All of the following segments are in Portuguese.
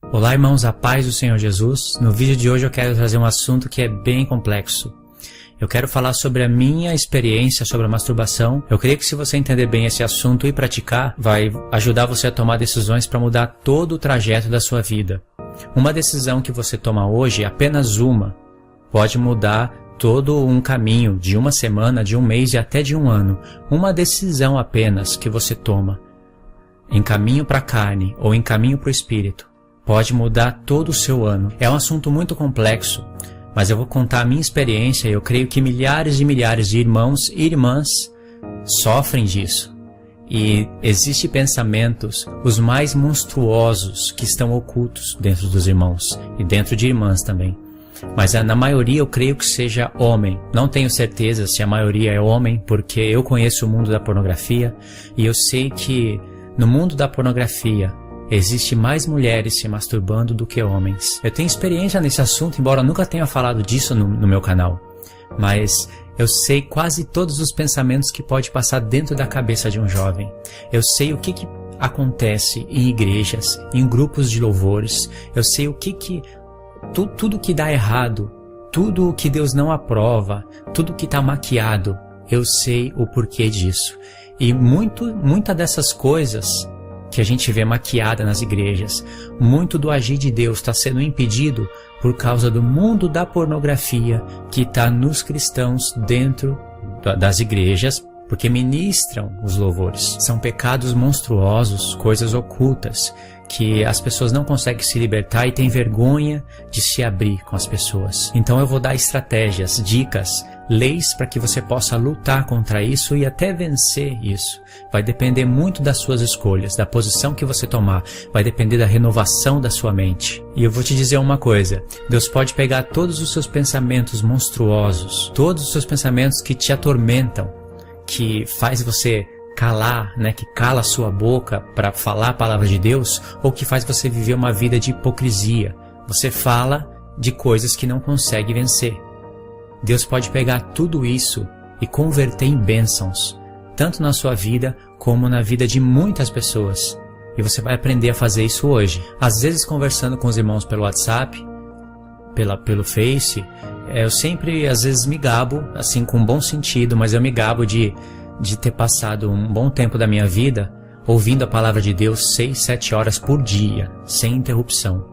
Olá, irmãos, a paz do Senhor Jesus. No vídeo de hoje eu quero trazer um assunto que é bem complexo. Eu quero falar sobre a minha experiência sobre a masturbação. Eu creio que se você entender bem esse assunto e praticar, vai ajudar você a tomar decisões para mudar todo o trajeto da sua vida. Uma decisão que você toma hoje, apenas uma, pode mudar todo um caminho de uma semana, de um mês e até de um ano. Uma decisão apenas que você toma em caminho para a carne ou em caminho para o espírito pode mudar todo o seu ano. É um assunto muito complexo, mas eu vou contar a minha experiência e eu creio que milhares e milhares de irmãos e irmãs sofrem disso. E existem pensamentos, os mais monstruosos, que estão ocultos dentro dos irmãos e dentro de irmãs também. Mas na maioria eu creio que seja homem. Não tenho certeza se a maioria é homem, porque eu conheço o mundo da pornografia e eu sei que no mundo da pornografia existe mais mulheres se masturbando do que homens. Eu tenho experiência nesse assunto, embora eu nunca tenha falado disso no meu canal. Mas eu sei quase todos os pensamentos que pode passar dentro da cabeça de um jovem. Eu sei o que acontece em igrejas, em grupos de louvores. Eu sei tudo que dá errado, tudo que Deus não aprova, tudo que está maquiado. Eu sei o porquê disso. E muita dessas coisas que a gente vê maquiada nas igrejas, muito do agir de Deus está sendo impedido por causa do mundo da pornografia que está nos cristãos dentro das igrejas, porque ministram os louvores. São pecados monstruosos, coisas ocultas, que as pessoas não conseguem se libertar e têm vergonha de se abrir com as pessoas. Então eu vou dar estratégias, dicas, leis para que você possa lutar contra isso e até vencer isso. Vai depender muito das suas escolhas, da posição que você tomar, vai depender da renovação da sua mente. E eu vou te dizer uma coisa, Deus pode pegar todos os seus pensamentos monstruosos, todos os seus pensamentos que te atormentam, que faz você calar, que cala a sua boca para falar a palavra de Deus, ou que faz você viver uma vida de hipocrisia. Você fala de coisas que não consegue vencer. Deus pode pegar tudo isso e converter em bênçãos, tanto na sua vida como na vida de muitas pessoas. E você vai aprender a fazer isso hoje. Às vezes, conversando com os irmãos pelo WhatsApp, pelo Face, eu sempre, às vezes, me gabo, assim, com bom sentido, mas eu me gabo de ter passado um bom tempo da minha vida ouvindo a palavra de Deus 6, 7 horas por dia, sem interrupção,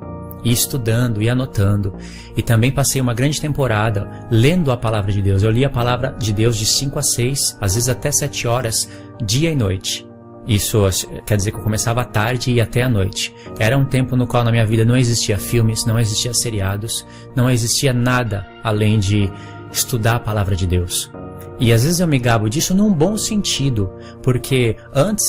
e estudando e anotando. E também passei uma grande temporada lendo a palavra de Deus. Eu li a palavra de Deus de 5 a 6, às vezes até 7 horas, dia e noite. Isso quer dizer que eu começava à tarde e ia até à noite. Era um tempo no qual na minha vida não existia filmes, não existia seriados, não existia nada além de estudar a palavra de Deus. E às vezes eu me gabo disso num bom sentido, porque antes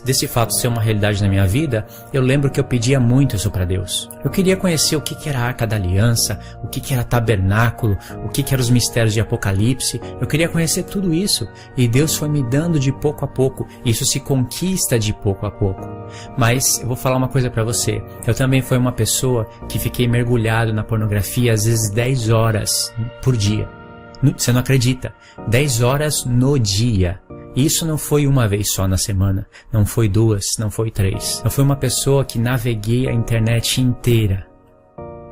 desse fato ser uma realidade na minha vida, eu lembro que eu pedia muito isso para Deus. Eu queria conhecer o que era a Arca da Aliança, o que era tabernáculo, o que eram os mistérios de Apocalipse. Eu queria conhecer tudo isso, e Deus foi me dando de pouco a pouco. Isso se conquista de pouco a pouco. Mas eu vou falar uma coisa para você. Eu também fui uma pessoa que fiquei mergulhado na pornografia às vezes 10 horas por dia. Você não acredita? 10 horas no dia. Isso não foi uma vez só na semana, não foi 2, não foi 3. Eu fui uma pessoa que naveguei a internet inteira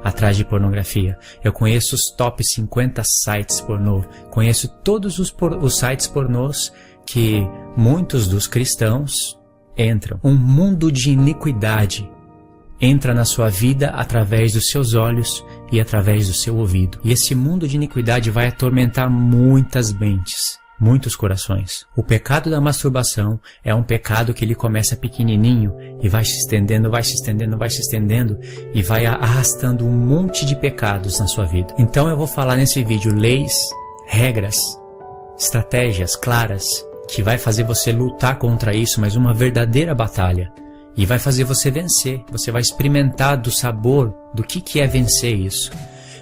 atrás de pornografia. Eu conheço os top 50 sites pornô, conheço todos os sites pornôs que muitos dos cristãos entram. Um mundo de iniquidade entra na sua vida através dos seus olhos e através do seu ouvido. E esse mundo de iniquidade vai atormentar muitas mentes, muitos corações. O pecado da masturbação é um pecado que ele começa pequenininho e vai se estendendo, vai se estendendo, vai se estendendo e vai arrastando um monte de pecados na sua vida. Então eu vou falar nesse vídeo leis, regras, estratégias claras que vai fazer você lutar contra isso, mas uma verdadeira batalha. E vai fazer você vencer. Você vai experimentar do sabor do que é vencer isso.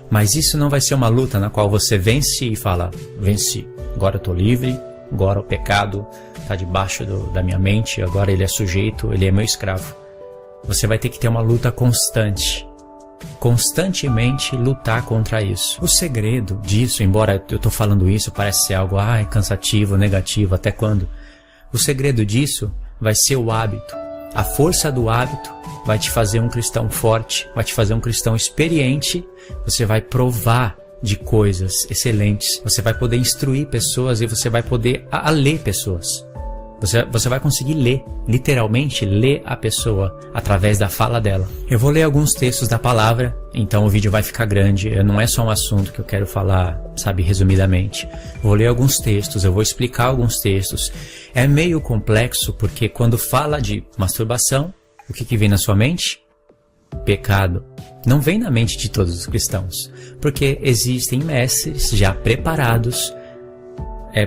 Mas isso não vai ser uma luta na qual você vence e fala, venci, agora eu estou livre, agora o pecado está debaixo da minha mente, agora ele é sujeito, ele é meu escravo. Você vai ter que ter uma luta constante. Constantemente lutar contra isso. O segredo disso, embora eu estou falando isso, parece ser algo cansativo, negativo, até quando? O segredo disso vai ser o hábito. A força do hábito vai te fazer um cristão forte, vai te fazer um cristão experiente, você vai provar de coisas excelentes, você vai poder instruir pessoas e você vai poder ler pessoas. Você vai conseguir ler, literalmente ler a pessoa através da fala dela. Eu vou ler alguns textos da palavra, então o vídeo vai ficar grande. Não é só um assunto que eu quero falar, sabe, resumidamente. Vou ler alguns textos, eu vou explicar alguns textos. É meio complexo porque quando fala de masturbação, o que vem na sua mente? Pecado. Não vem na mente de todos os cristãos, porque existem mestres já preparados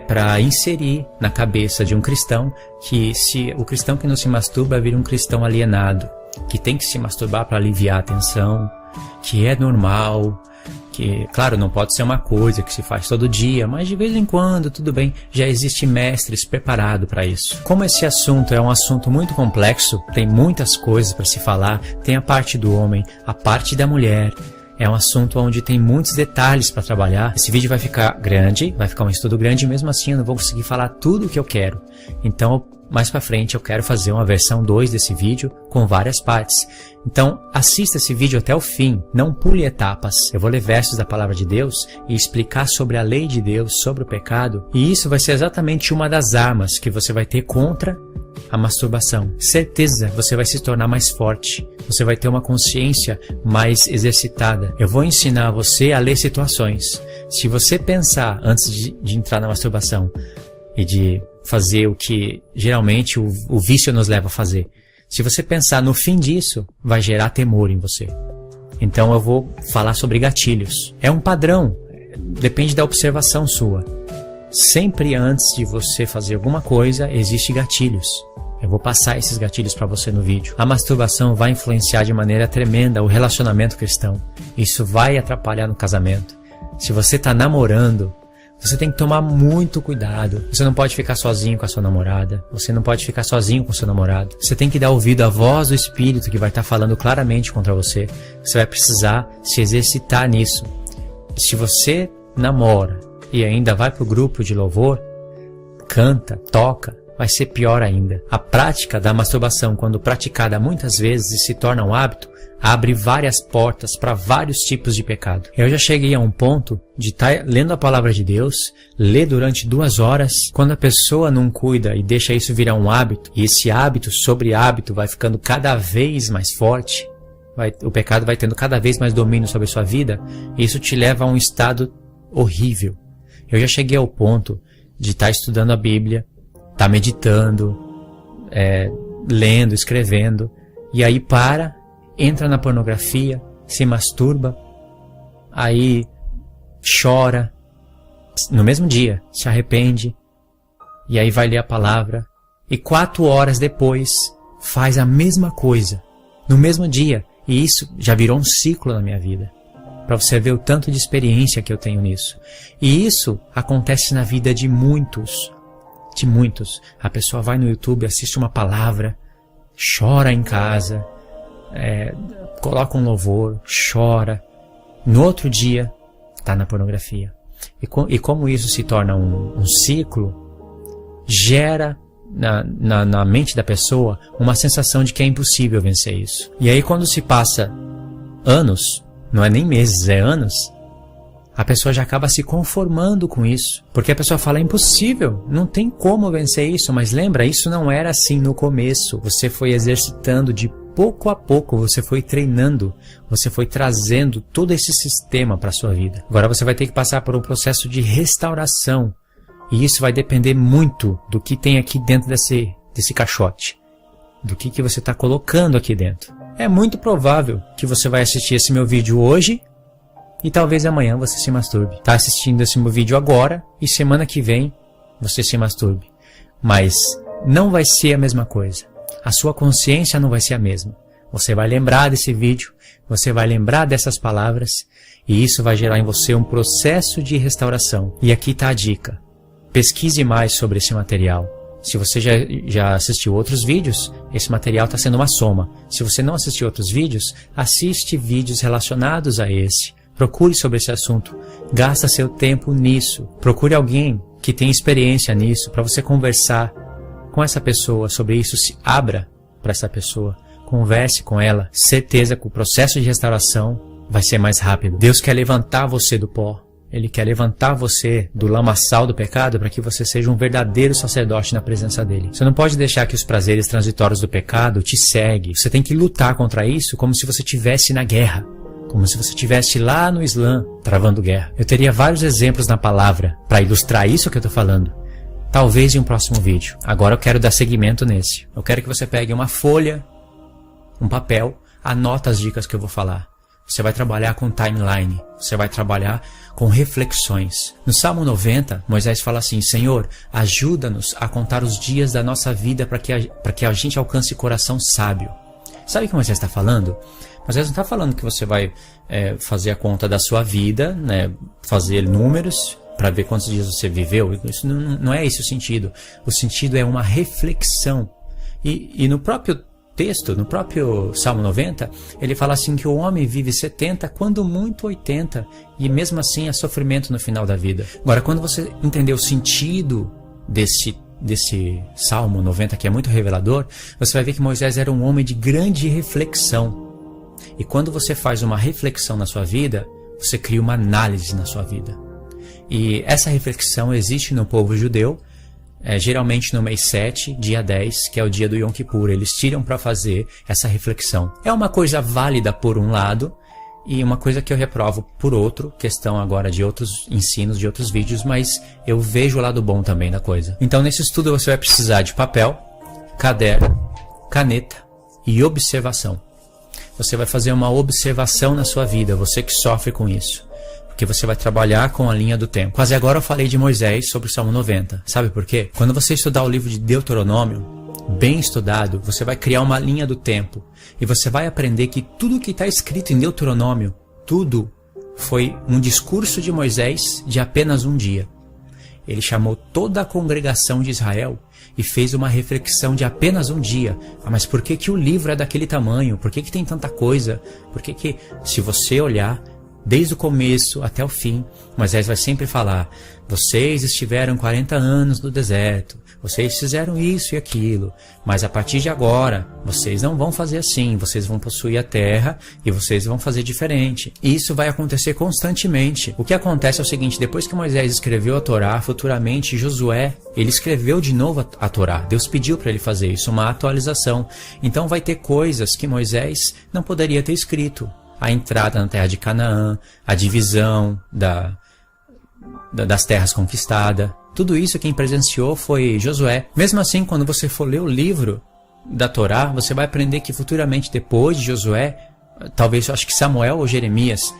para inserir na cabeça de um cristão que se o cristão que não se masturba vira um cristão alienado, que tem que se masturbar para aliviar a tensão, que é normal, que, claro, não pode ser uma coisa que se faz todo dia, mas de vez em quando, tudo bem, já existe mestres preparados para isso. Como esse assunto é um assunto muito complexo, tem muitas coisas para se falar, tem a parte do homem, a parte da mulher. É um assunto onde tem muitos detalhes para trabalhar. Esse vídeo vai ficar grande, vai ficar um estudo grande, mesmo assim eu não vou conseguir falar tudo o que eu quero. Então, mais para frente eu quero fazer uma versão 2 desse vídeo com várias partes. Então, assista esse vídeo até o fim, não pule etapas. Eu vou ler versos da palavra de Deus e explicar sobre a lei de Deus, sobre o pecado. E isso vai ser exatamente uma das armas que você vai ter contra a masturbação. Certeza, você vai se tornar mais forte. Você vai ter uma consciência mais exercitada. Eu vou ensinar você a ler situações. Se você pensar antes de entrar na masturbação e de fazer o que geralmente o vício nos leva a fazer, se você pensar no fim disso, vai gerar temor em você. Então eu vou falar sobre gatilhos. É um padrão, depende da observação sua. Sempre antes de você fazer alguma coisa, existem gatilhos. Eu vou passar esses gatilhos para você no vídeo. A masturbação vai influenciar de maneira tremenda o relacionamento cristão. Isso vai atrapalhar no casamento. Se você está namorando, você tem que tomar muito cuidado. Você não pode ficar sozinho com a sua namorada. Você não pode ficar sozinho com o seu namorado. Você tem que dar ouvido à voz do Espírito que vai estar falando claramente contra você. Você vai precisar se exercitar nisso. Se você namora e ainda vai para o grupo de louvor, canta, toca, vai ser pior ainda. A prática da masturbação, quando praticada muitas vezes e se torna um hábito, abre várias portas para vários tipos de pecado. Eu já cheguei a um ponto de estar lendo a palavra de Deus, ler durante 2 horas. Quando a pessoa não cuida e deixa isso virar um hábito, e esse hábito sobre hábito vai ficando cada vez mais forte, o pecado vai tendo cada vez mais domínio sobre a sua vida, e isso te leva a um estado horrível. Eu já cheguei ao ponto de estar estudando a Bíblia, estar meditando, lendo, escrevendo, e aí entra na pornografia, se masturba, aí chora, no mesmo dia, se arrepende, e aí vai ler a palavra, e 4 horas depois faz a mesma coisa, no mesmo dia, e isso já virou um ciclo na minha vida. Para você ver o tanto de experiência que eu tenho nisso. E isso acontece na vida de muitos. De muitos. A pessoa vai no YouTube, assiste uma palavra, chora em casa, coloca um louvor, chora. No outro dia, está na pornografia. E como isso se torna um ciclo, gera na mente da pessoa uma sensação de que é impossível vencer isso. E aí quando se passa anos, não é nem meses, é anos, a pessoa já acaba se conformando com isso. Porque a pessoa fala, é impossível, não tem como vencer isso. Mas lembra, isso não era assim no começo. Você foi exercitando de pouco a pouco, você foi treinando, você foi trazendo todo esse sistema para a sua vida. Agora você vai ter que passar por um processo de restauração. E isso vai depender muito do que tem aqui dentro desse caixote. Do que você está colocando aqui dentro. É muito provável que você vai assistir esse meu vídeo hoje e talvez amanhã você se masturbe. Está assistindo esse meu vídeo agora e semana que vem você se masturbe. Mas não vai ser a mesma coisa. A sua consciência não vai ser a mesma. Você vai lembrar desse vídeo, você vai lembrar dessas palavras e isso vai gerar em você um processo de restauração. E aqui está a dica. Pesquise mais sobre esse material. Se você já assistiu outros vídeos, esse material está sendo uma soma. Se você não assistiu outros vídeos, assiste vídeos relacionados a esse. Procure sobre esse assunto. Gasta seu tempo nisso. Procure alguém que tenha experiência nisso para você conversar com essa pessoa sobre isso. Se abra para essa pessoa. Converse com ela. Certeza que o processo de restauração vai ser mais rápido. Deus quer levantar você do pó. Ele quer levantar você do lamaçal do pecado para que você seja um verdadeiro sacerdote na presença dele. Você não pode deixar que os prazeres transitórios do pecado te seguem. Você tem que lutar contra isso como se você estivesse na guerra. Como se você estivesse lá no Islã, travando guerra. Eu teria vários exemplos na palavra para ilustrar isso que eu estou falando. Talvez em um próximo vídeo. Agora eu quero dar seguimento nesse. Eu quero que você pegue uma folha, um papel, anota as dicas que eu vou falar. Você vai trabalhar com timeline, você vai trabalhar com reflexões. No Salmo 90, Moisés fala assim: Senhor, ajuda-nos a contar os dias da nossa vida para que a gente alcance coração sábio. Sabe o que Moisés está falando? Moisés não está falando que você vai fazer a conta da sua vida, né, fazer números para ver quantos dias você viveu. Isso não é esse o sentido. O sentido é uma reflexão. E no próprio texto, no próprio Salmo 90, ele fala assim que o homem vive 70, quando muito 80, e mesmo assim há sofrimento no final da vida. Agora, quando você entender o sentido desse Salmo 90, que é muito revelador, você vai ver que Moisés era um homem de grande reflexão. E quando você faz uma reflexão na sua vida, você cria uma análise na sua vida. E essa reflexão existe no povo judeu, geralmente no mês 7, dia 10, que é o dia do Yom Kippur. Eles tiram para fazer essa reflexão. É uma coisa válida por um lado e uma coisa que eu reprovo por outro, questão agora de outros ensinos, de outros vídeos, mas eu vejo o lado bom também da coisa. Então nesse estudo você vai precisar de papel, caderno, caneta e observação. Você vai fazer uma observação na sua vida, você que sofre com isso. Porque você vai trabalhar com a linha do tempo. Quase agora eu falei de Moisés sobre o Salmo 90. Sabe por quê? Quando você estudar o livro de Deuteronômio, bem estudado, você vai criar uma linha do tempo. E você vai aprender que tudo que está escrito em Deuteronômio, tudo foi um discurso de Moisés de apenas um dia. Ele chamou toda a congregação de Israel e fez uma reflexão de apenas um dia. Mas por que o livro é daquele tamanho? Por que tem tanta coisa? Por que, se você olhar desde o começo até o fim, Moisés vai sempre falar: vocês estiveram 40 anos no deserto, vocês fizeram isso e aquilo, mas a partir de agora, vocês não vão fazer assim, vocês vão possuir a terra e vocês vão fazer diferente. E isso vai acontecer constantemente. O que acontece é o seguinte: depois que Moisés escreveu a Torá, futuramente Josué, ele escreveu de novo a Torá. Deus pediu para ele fazer isso, uma atualização. Então vai ter coisas que Moisés não poderia ter escrito. A entrada na terra de Canaã, a divisão das terras conquistadas. Tudo isso quem presenciou foi Josué. Mesmo assim, quando você for ler o livro da Torá, você vai aprender que futuramente, depois de Josué, talvez, eu acho que Samuel ou Jeremias,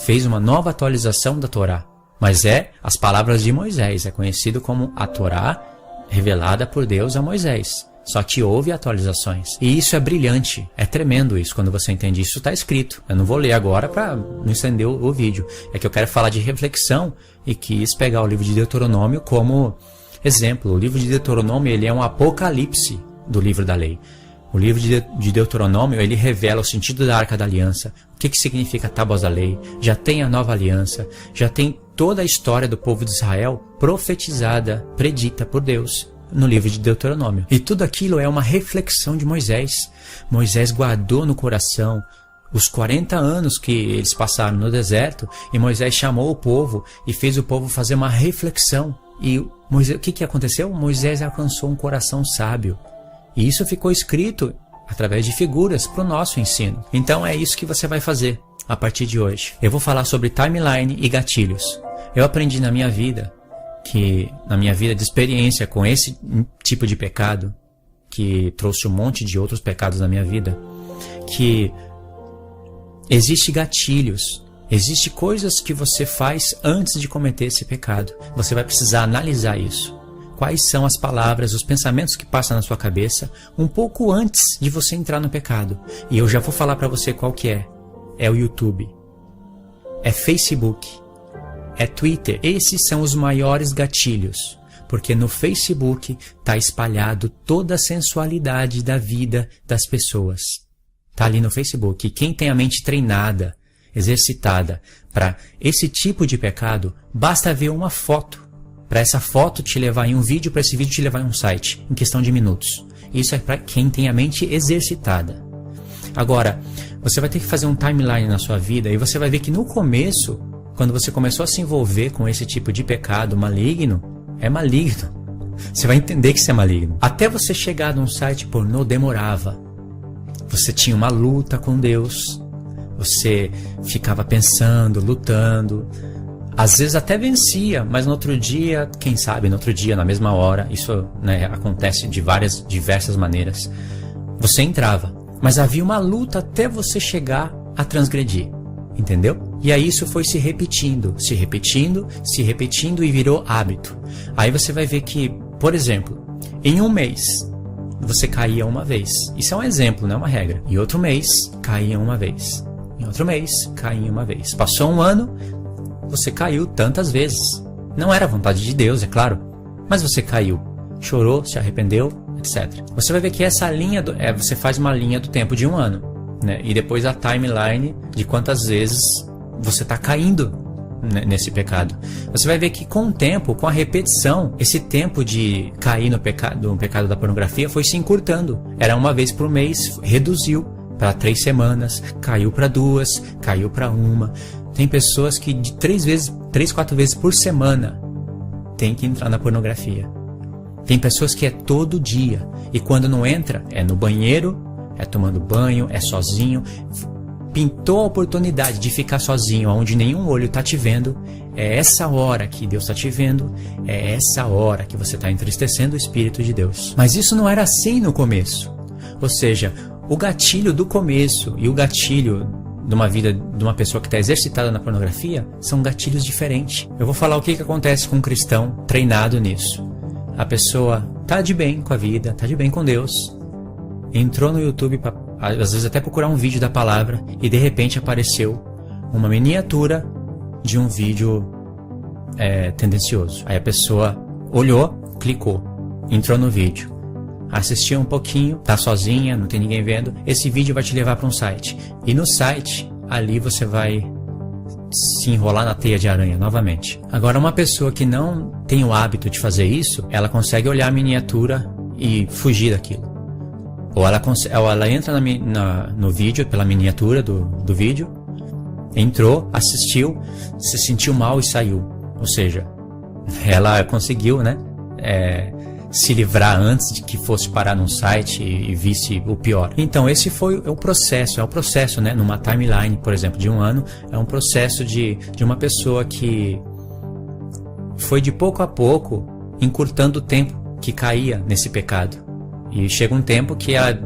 fez uma nova atualização da Torá. Mas as palavras de Moisés, é conhecido como a Torá revelada por Deus a Moisés. Só que houve atualizações. E isso é brilhante. É tremendo isso quando você entende. Isso está escrito. Eu não vou ler agora para não estender o vídeo. É que eu quero falar de reflexão e quis pegar o livro de Deuteronômio como exemplo. O livro de Deuteronômio, ele é um apocalipse do livro da lei. O livro de Deuteronômio, ele revela o sentido da Arca da Aliança. O que significa tábuas da lei. Já tem a nova aliança. Já tem toda a história do povo de Israel profetizada, predita por Deus no livro de Deuteronômio. E tudo aquilo é uma reflexão de Moisés. Moisés guardou no coração os 40 anos que eles passaram no deserto, e Moisés chamou o povo e fez o povo fazer uma reflexão. E Moisés, o que aconteceu? Moisés alcançou um coração sábio. E isso ficou escrito através de figuras para o nosso ensino. Então é isso que você vai fazer a partir de hoje. Eu vou falar sobre timeline e gatilhos. Eu aprendi na minha vida de experiência com esse tipo de pecado, que trouxe um monte de outros pecados na minha vida, que existe gatilhos, existe coisas que você faz antes de cometer esse pecado. Você vai precisar analisar isso. Quais são as palavras, os pensamentos que passam na sua cabeça um pouco antes de você entrar no pecado. E eu já vou falar para você qual que é. É o YouTube, é Facebook, é Twitter. Esses são os maiores gatilhos, porque no Facebook está espalhado toda a sensualidade da vida das pessoas. Está ali no Facebook. E quem tem a mente treinada, exercitada para esse tipo de pecado, basta ver uma foto, para essa foto te levar em um vídeo, para esse vídeo te levar em um site, em questão de minutos. Isso é para quem tem a mente exercitada. Agora, você vai ter que fazer um timeline na sua vida e você vai ver que no começo, quando você começou a se envolver com esse tipo de pecado maligno, é maligno. Você vai entender que isso é maligno. Até você chegar num site pornô demorava. Você tinha uma luta com Deus. Você ficava pensando, lutando. Às vezes até vencia, mas no outro dia, quem sabe, no outro dia, na mesma hora, isso, né, acontece de diversas maneiras. Você entrava, mas havia uma luta até você chegar a transgredir, entendeu? E aí isso foi se repetindo e virou hábito. Aí você vai ver que, por exemplo, em um mês, você caía uma vez. Isso é um exemplo, não é uma regra. Em outro mês, caía uma vez. Em outro mês, caía uma vez. Passou um ano, você caiu tantas vezes. Não era vontade de Deus, é claro, mas você caiu, chorou, se arrependeu, etc. Você vai ver que essa linha, você faz uma linha do tempo de um ano, né? E depois a timeline de quantas vezes você está caindo nesse pecado. Você vai ver que com o tempo, com a repetição, esse tempo de cair no pecado da pornografia foi se encurtando. Era uma vez por mês, reduziu para 3 semanas, caiu para 2, caiu para 1. Tem pessoas que de 3, 4 vezes por semana tem que entrar na pornografia. Tem pessoas que é todo dia. E quando não entra, é no banheiro, é tomando banho, é sozinho. Pintou a oportunidade de ficar sozinho, onde nenhum olho está te vendo. É essa hora que Deus está te vendo. É essa hora que você está entristecendo o Espírito de Deus. Mas isso não era assim no começo. Ou seja, o gatilho do começo e o gatilho de uma vida de uma pessoa que está exercitada na pornografia são gatilhos diferentes. Eu vou falar o que acontece com um cristão treinado nisso. A pessoa tá de bem com a vida, tá de bem com Deus, entrou no YouTube para às vezes até procurar um vídeo da palavra e de repente apareceu uma miniatura de um vídeo tendencioso. Aí a pessoa olhou, clicou, entrou no vídeo, assistiu um pouquinho, tá sozinha, não tem ninguém vendo. Esse vídeo vai te levar para um site. E no site, ali você vai se enrolar na teia de aranha novamente. Agora, uma pessoa que não tem o hábito de fazer isso, ela consegue olhar a miniatura e fugir daquilo. Ou ela entra no vídeo, pela miniatura do vídeo, entrou, assistiu, se sentiu mal e saiu. Ou seja, ela conseguiu, né, se livrar antes de que fosse parar num site e visse o pior. Então esse foi o processo, né, numa timeline, por exemplo, de um ano, é um processo de uma pessoa que foi de pouco a pouco encurtando o tempo que caía nesse pecado. E chega um tempo que ela,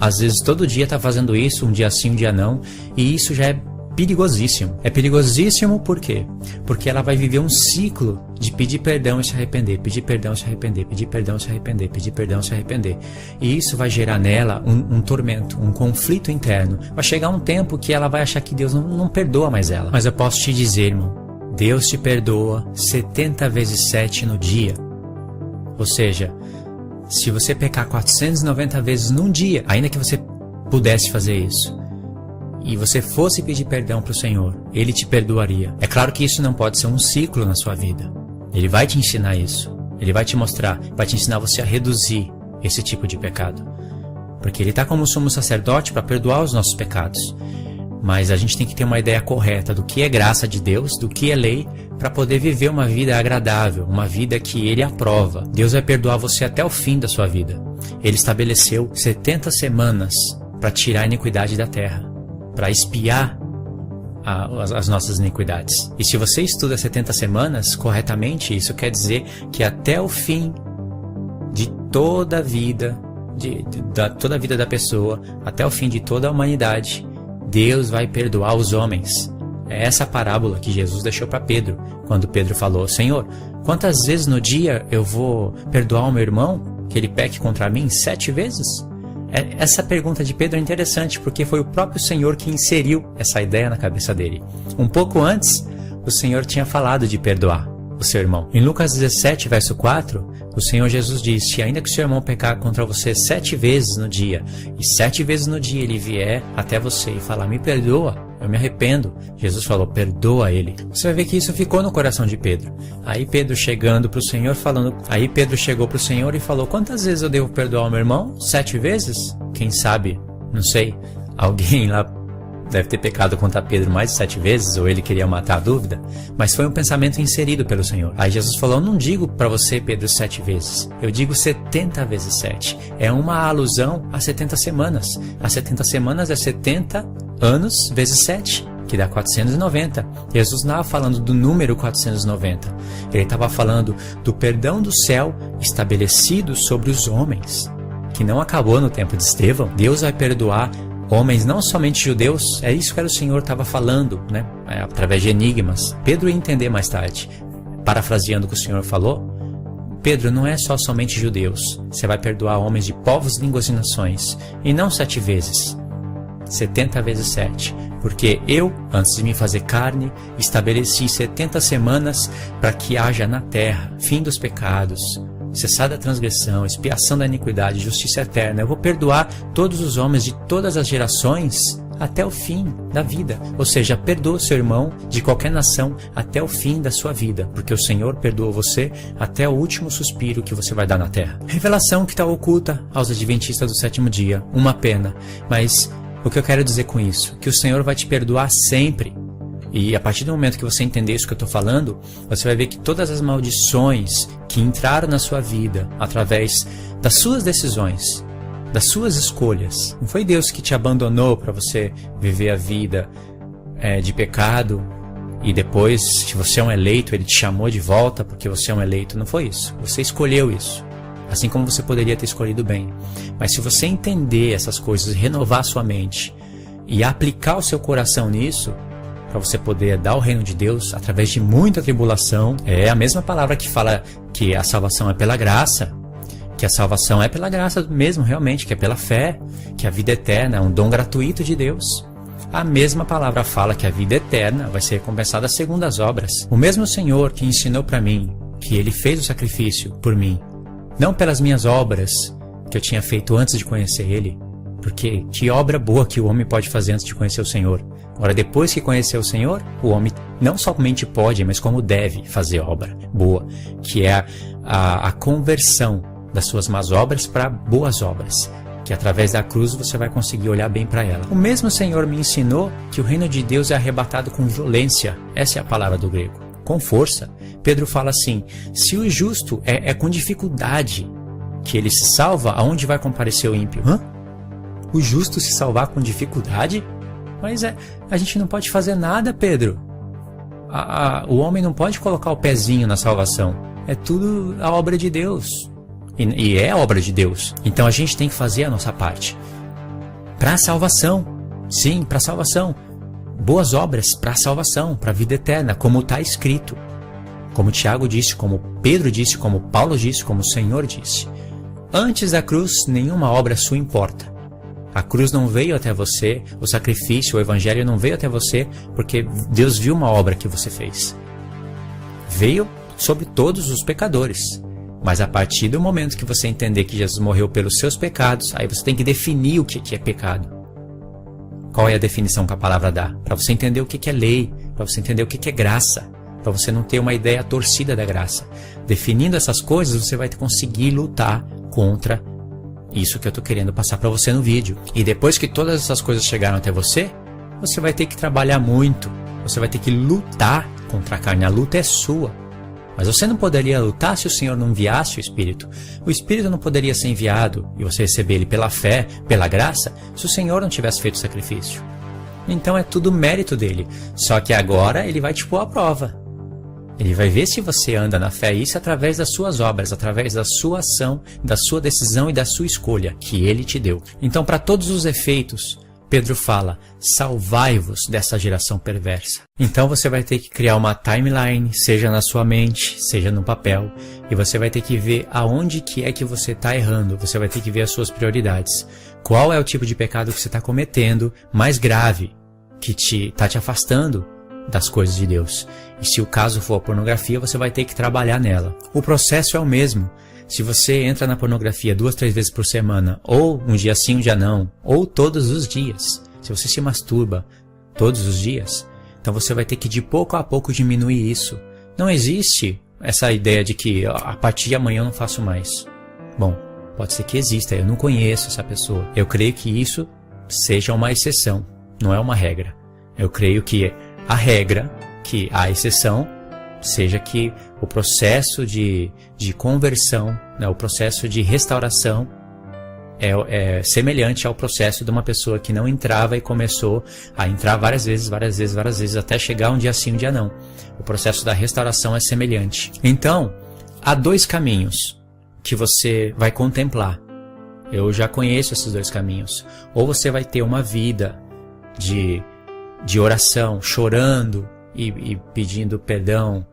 às vezes todo dia está fazendo isso, um dia sim, um dia não, e isso já é perigosíssimo. É perigosíssimo por quê? Porque ela vai viver um ciclo de pedir perdão e se arrepender, pedir perdão e se arrepender, pedir perdão e se arrepender, pedir perdão e se arrepender. E isso vai gerar nela um tormento, um conflito interno. Vai chegar um tempo que ela vai achar que Deus não perdoa mais ela. Mas eu posso te dizer, irmão, Deus te perdoa 70 vezes 7 no dia. Ou seja, se você pecar 490 vezes num dia, ainda que você pudesse fazer isso, e você fosse pedir perdão para o Senhor, Ele te perdoaria. É claro que isso não pode ser um ciclo na sua vida. Ele vai te ensinar isso. Ele vai te mostrar, vai te ensinar você a reduzir esse tipo de pecado. Porque Ele está como sumo sacerdote para perdoar os nossos pecados. Mas a gente tem que ter uma ideia correta do que é graça de Deus, do que é lei, para poder viver uma vida agradável, uma vida que Ele aprova. Deus vai perdoar você até o fim da sua vida. Ele estabeleceu 70 semanas para tirar a iniquidade da terra, para expiar as nossas iniquidades. E se você estuda 70 semanas corretamente, isso quer dizer que até o fim de toda a vida, toda a vida da pessoa, até o fim de toda a humanidade, Deus vai perdoar os homens. É essa parábola que Jesus deixou para Pedro, quando Pedro falou: Senhor, quantas vezes no dia eu vou perdoar o meu irmão que ele peque contra mim? 7 vezes? Essa pergunta de Pedro é interessante, porque foi o próprio Senhor que inseriu essa ideia na cabeça dele. Um pouco antes, o Senhor tinha falado de perdoar o seu irmão. Em Lucas 17, verso 4, o Senhor Jesus disse: ainda que o seu irmão pecar contra você 7 vezes no dia, e 7 vezes no dia ele vier até você e falar: me perdoa, eu me arrependo. Jesus falou, perdoa ele. Você vai ver que isso ficou no coração de Pedro. Aí Pedro chegou para o Senhor e falou, quantas vezes eu devo perdoar o meu irmão? 7 vezes? Quem sabe? Não sei. Alguém lá deve ter pecado contra Pedro mais de 7 vezes, ou ele queria matar a dúvida, mas foi um pensamento inserido pelo Senhor. Aí Jesus falou, eu não digo para você, Pedro, 7 vezes, eu digo 70 vezes 7. É uma alusão a 70 semanas. As 70 semanas é 70 anos vezes 7, que dá 490. Jesus não estava falando do número 490, ele estava falando do perdão do céu estabelecido sobre os homens, que não acabou no tempo de Estevão. Deus vai perdoar homens, não somente judeus. É isso que o Senhor estava falando, né? Através de enigmas. Pedro ia entender mais tarde. Parafraseando o que o Senhor falou, Pedro, não é somente judeus. Você vai perdoar homens de povos, línguas e nações. E não 7 vezes. 70 vezes 7. Porque eu, antes de me fazer carne, estabeleci 70 semanas para que haja na terra fim dos pecados, cessada a transgressão, expiação da iniquidade, justiça eterna. Eu vou perdoar todos os homens de todas as gerações até o fim da vida. Ou seja, perdoa seu irmão de qualquer nação até o fim da sua vida, porque o Senhor perdoou você até o último suspiro que você vai dar na terra. Revelação que está oculta aos adventistas do 7º dia. Uma pena, mas o que eu quero dizer com isso? Que o Senhor vai te perdoar sempre. E a partir do momento que você entender isso que eu estou falando, você vai ver que todas as maldições que entraram na sua vida através das suas decisões, das suas escolhas, não foi Deus que te abandonou para você viver a vida de pecado e depois, se você é um eleito, Ele te chamou de volta porque você é um eleito. Não foi isso. Você escolheu isso. Assim como você poderia ter escolhido bem. Mas se você entender essas coisas, renovar sua mente e aplicar o seu coração nisso, para você poder dar o reino de Deus através de muita tribulação. É a mesma palavra que fala que a salvação é pela graça, que a salvação é pela graça mesmo, realmente, que é pela fé, que a vida eterna é um dom gratuito de Deus. A mesma palavra fala que a vida eterna vai ser recompensada segundo as obras. O mesmo Senhor que ensinou para mim que Ele fez o sacrifício por mim, não pelas minhas obras que eu tinha feito antes de conhecer Ele, porque que obra boa que o homem pode fazer antes de conhecer o Senhor. Agora, depois que conhecer o Senhor, o homem não somente pode, mas como deve fazer obra boa, que é a conversão das suas más obras para boas obras, que através da cruz você vai conseguir olhar bem para ela. O mesmo Senhor me ensinou que o reino de Deus é arrebatado com violência. Essa é a palavra do grego, com força. Pedro fala assim, se o justo é com dificuldade que ele se salva, aonde vai comparecer o ímpio? O justo se salvar com dificuldade? Mas a gente não pode fazer nada, Pedro. O homem não pode colocar o pezinho na salvação. É tudo a obra de Deus. E é a obra de Deus. Então a gente tem que fazer a nossa parte. Para a salvação. Sim, para a salvação. Boas obras para a salvação, para a vida eterna, como está escrito. Como Tiago disse, como Pedro disse, como Paulo disse, como o Senhor disse. Antes da cruz, nenhuma obra sua importa. A cruz não veio até você, o sacrifício, o evangelho não veio até você porque Deus viu uma obra que você fez. Veio sobre todos os pecadores. Mas a partir do momento que você entender que Jesus morreu pelos seus pecados, aí você tem que definir o que é pecado. Qual é a definição que a palavra dá? Para você entender o que é lei, para você entender o que é graça, para você não ter uma ideia torcida da graça. Definindo essas coisas, você vai conseguir lutar contra isso que eu estou querendo passar para você no vídeo. E depois que todas essas coisas chegaram até você, você vai ter que trabalhar muito. Você vai ter que lutar contra a carne. A luta é sua. Mas você não poderia lutar se o Senhor não enviasse o Espírito. O Espírito não poderia ser enviado e você receber ele pela fé, pela graça, se o Senhor não tivesse feito o sacrifício. Então é tudo mérito dele. Só que agora ele vai te pôr à prova. Ele vai ver se você anda na fé, isso através das suas obras, através da sua ação, da sua decisão e da sua escolha, que Ele te deu. Então, para todos os efeitos, Pedro fala, salvai-vos dessa geração perversa. Então você vai ter que criar uma timeline, seja na sua mente, seja no papel, e você vai ter que ver aonde que é que você está errando, você vai ter que ver as suas prioridades. Qual é o tipo de pecado que você está cometendo mais grave, que está te afastando das coisas de Deus. E se o caso for a pornografia, você vai ter que trabalhar nela. O processo é o mesmo. Se você entra na pornografia 2, 3 vezes por semana, ou um dia sim, um dia não, ou todos os dias, se você se masturba todos os dias, então você vai ter que de pouco a pouco diminuir isso. Não existe essa ideia de que a partir de amanhã eu não faço mais. Bom, pode ser que exista, eu não conheço essa pessoa. Eu creio que isso seja uma exceção, não é uma regra. Eu creio que a regra, que a exceção, seja que o processo de conversão, né, o processo de restauração é semelhante ao processo de uma pessoa que não entrava e começou a entrar várias vezes, até chegar um dia sim, um dia não. O processo da restauração é semelhante. Então, há dois caminhos que você vai contemplar. Eu já conheço esses dois caminhos. Ou você vai ter uma vida de oração, chorando e pedindo perdão,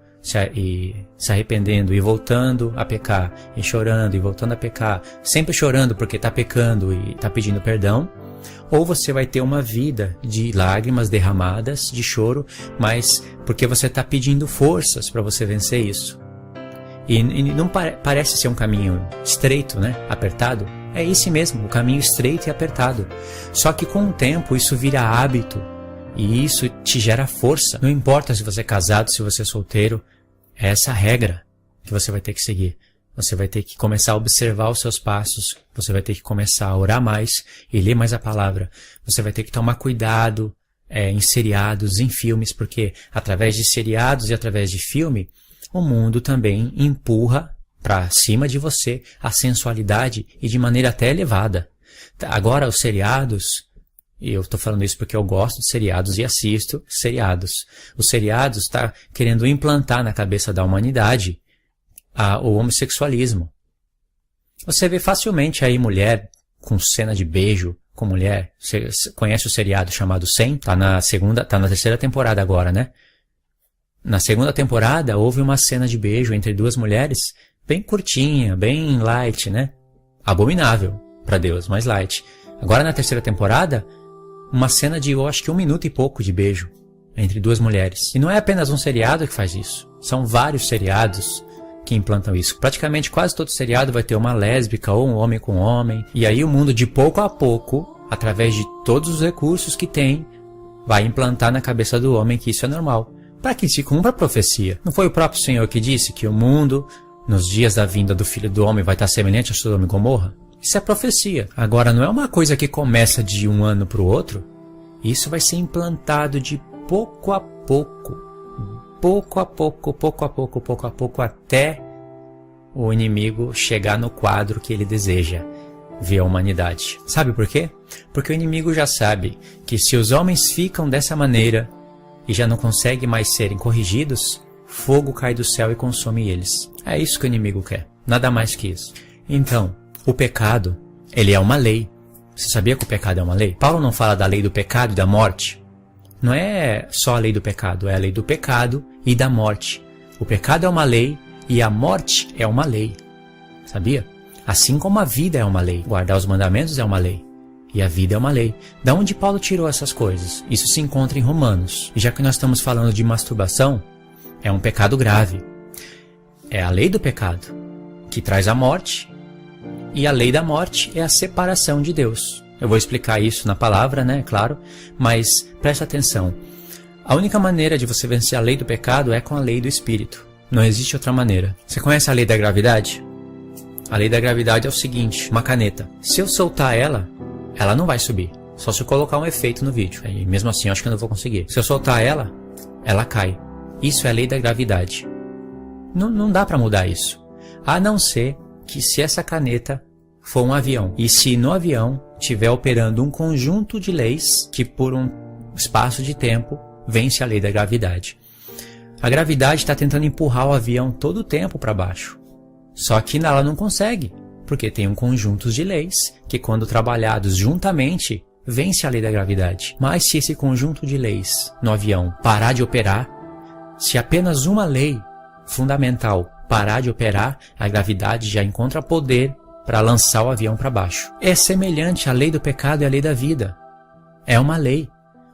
e se arrependendo e voltando a pecar, e chorando e voltando a pecar, sempre chorando porque está pecando e está pedindo perdão. Ou você vai ter uma vida de lágrimas derramadas, de choro, mas porque você está pedindo forças para você vencer isso. E não parece ser um caminho estreito, né? Apertado. É esse mesmo, o caminho estreito e apertado. Só que com o tempo isso vira hábito e isso te gera força. Não importa se você é casado, se você é solteiro, é essa regra que você vai ter que seguir. Você vai ter que começar a observar os seus passos, você vai ter que começar a orar mais e ler mais a palavra. Você vai ter que tomar cuidado em seriados, em filmes, porque através de seriados e através de filme, o mundo também empurra para cima de você a sensualidade e de maneira até elevada. Agora os seriados, e eu estou falando isso porque eu gosto de seriados e assisto seriados. Os seriados estão querendo implantar na cabeça da humanidade o homossexualismo. Você vê facilmente aí mulher com cena de beijo com mulher. Você conhece o seriado chamado 100? Tá na terceira temporada agora, né? Na segunda temporada houve uma cena de beijo entre duas mulheres, bem curtinha, bem light, né? Abominável para Deus, mas light. Agora na terceira temporada, uma cena de, eu acho que 1 minuto e pouco de beijo entre duas mulheres. E não é apenas um seriado que faz isso. São vários seriados que implantam isso. Praticamente quase todo seriado vai ter uma lésbica ou um homem com homem. E aí o mundo, de pouco a pouco, através de todos os recursos que tem, vai implantar na cabeça do homem que isso é normal. Para que se cumpra a profecia. Não foi o próprio Senhor que disse que o mundo, nos dias da vinda do Filho do Homem, vai estar semelhante a Sodoma e Gomorra? Isso é profecia. Agora, não é uma coisa que começa de um ano para o outro. Isso vai ser implantado de pouco a pouco. Pouco a pouco, até o inimigo chegar no quadro que ele deseja ver a humanidade. Sabe por quê? Porque o inimigo já sabe que se os homens ficam dessa maneira e já não conseguem mais serem corrigidos, fogo cai do céu e consome eles. É isso que o inimigo quer. Nada mais que isso. Então, o pecado, ele é uma lei. Você sabia que o pecado é uma lei? Paulo não fala da lei do pecado e da morte? Não é só a lei do pecado, é a lei do pecado e da morte. O pecado é uma lei e a morte é uma lei. Sabia? Assim como a vida é uma lei. Guardar os mandamentos é uma lei. E a vida é uma lei. Da onde Paulo tirou essas coisas? Isso se encontra em Romanos. E já que nós estamos falando de masturbação, é um pecado grave. É a lei do pecado que traz a morte. E a lei da morte é a separação de Deus. Eu vou explicar isso na palavra, né? Claro. Mas presta atenção. A única maneira de você vencer a lei do pecado é com a lei do Espírito. Não existe outra maneira. Você conhece a lei da gravidade? A lei da gravidade é o seguinte, uma caneta. Se eu soltar ela, ela não vai subir. Só se eu colocar um efeito no vídeo. E mesmo assim, eu acho que eu não vou conseguir. Se eu soltar ela, ela cai. Isso é a lei da gravidade. Não dá para mudar isso. A não ser que se essa caneta for um avião. E se no avião estiver operando um conjunto de leis que por um espaço de tempo vence a lei da gravidade. A gravidade está tentando empurrar o avião todo o tempo para baixo. Só que ela não consegue, porque tem um conjunto de leis que, quando trabalhados juntamente, vence a lei da gravidade. Mas se esse conjunto de leis no avião parar de operar, se apenas uma lei fundamental parar de operar, a gravidade já encontra poder para lançar o avião para baixo. É semelhante à lei do pecado e à lei da vida. É uma lei.